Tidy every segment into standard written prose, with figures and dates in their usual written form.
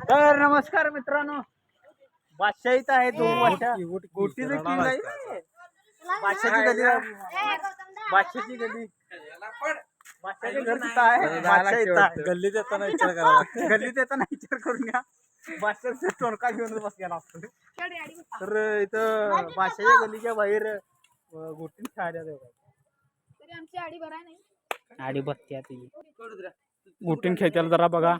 तर नमस्कार मित्रांनो, बादशाह इथं आहे. दोन गोटीचं किंग आहे. बादशाहची गली बादशाहची गली बादशाहची घर तिथं आहे. बादशाह इथं आहे. गल्लीत येताना विचार करावा गल्लीत येताना विचार करून घ्या. बादशाह टोनका घेऊन बसलेला असतो. तर इथं बादशाहच्या गलीच्या बाहेर गोटीन खेळायला आडी बत्ती ती गोटीन खेळत्याला जरा बघा.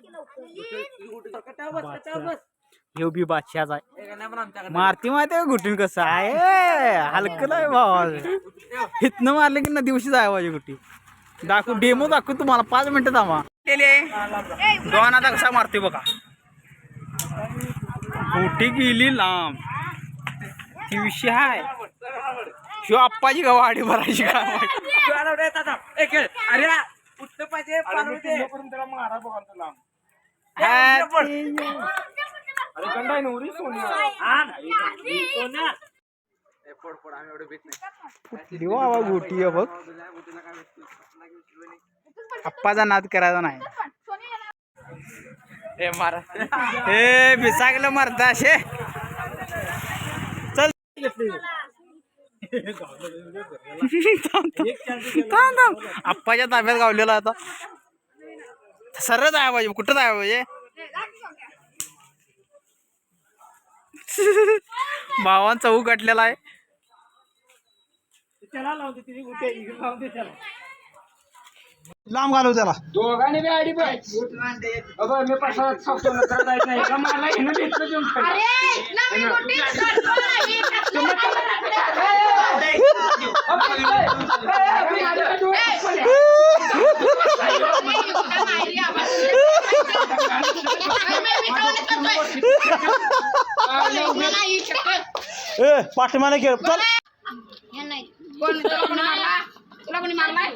हे बी बादशाहच आहे. मारती माहिती आहे गुटीन कसं आहे. हलकं नाही भावा. हितनं मारलं की नदी दिवशी जाय पाहिजे गुटी. दाखवू डेमो दाखवू तुम्हाला. 5 मिनिटं थांबा. दोन आता कसा मारते बघा. गोटी गेली लांब. ती विषय आहे. शिव आप्पाची गावा आडी भरायची का गोटी आहे बघ. आप्पाचा नाद करायचा नाही. हे मारा हे बिसागलं मारता असे. चल आप्पाच्या ताब्यात गावलेला आता. सरळ जाय पाहिजे. कुठं जाय पाहिजे. भावान चौक गाठलेला आहे. लांब घालव त्याला. दोघांनी बी आडी मी प्रसाद सांगतो ना करत नाही का मला घेणं घेतलं देऊन पाठीमाने खेळ चल. तुला कोणी मारलाय.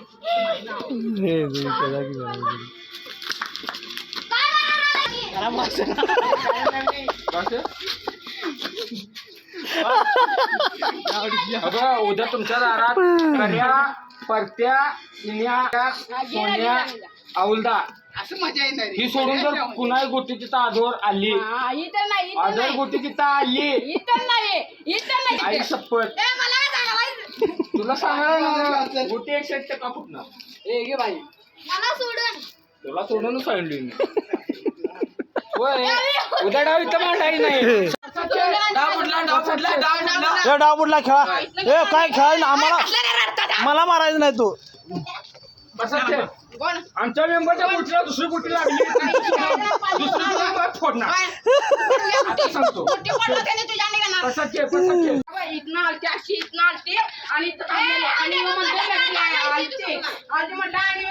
उद्या तुमच्या दारात कन्या परत्या इन्या सोन्या औलदा असं मजा येणार. ही सोडून जर पुन्हा गोटीची आजवर आली आजवर गोटीची आली आई शपथ तुला सांगा गोटी 100% फुटणार. ए गे बाई मला सोडून तुला सोडून सांगली मी. होय उद्या डाव इथं मांडायची नाही. डाव बुडला खेळा. ए काय खेळा आम्हाला. मला मारायचं नाही तू. आमच्या मेंबरच्या गोटीला दुसरी गोटी लागली दुसरी फोडणार. आता सांगतो इथनं आलते अशी इथनं आलते आणि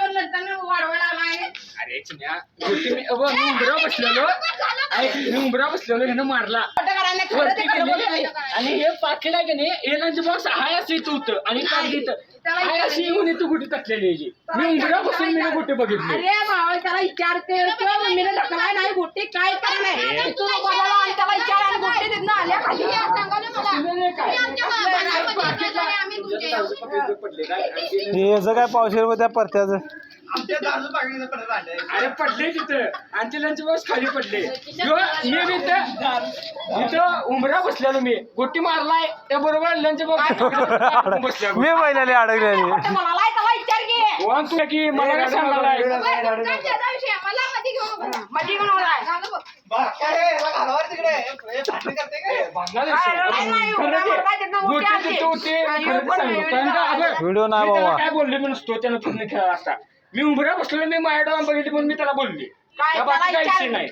नंतर वाढवायला आलाय. अरे गोटी मी उंबरा बसलेलो मी उंबरा बसलेलो ह्यानं मारला वरती गेली आणि हे पाकीला की नाही हे लंच बॉक्स हाय असं इथं होतं आणि हाय अशी येऊन इथं गुटी तटलेली याची. मी उंबरा बसून मी गोटी बघितली. अरे भावा त्याला विचारते मम्मीने ढकलाय नाही गोटी काय करणार तू आणि त्याला विचार आणि गोटी तिथनं आल्या खाली याचं काय पावशेर त्या परत्याचं. अरे पडले तिथं आणि लंच बॉक्स खाली पडले. मी इथं उंबरा बसलेलो मी गोटी मारलाय त्या बरोबर लंच बॉक्स बसल्या मी पहिल्याने अडकलेली. तुला की मला काय सांगायलाय व्हिडिओ नाही बाबा. काय बोलले मी नसतो त्यानं पूर्ण खेळा असता. मी उंबरा बसलो मी माझ्या डोळ्यात बघितली म्हणून मी त्याला बोलली. बाकी काही विषय नाही.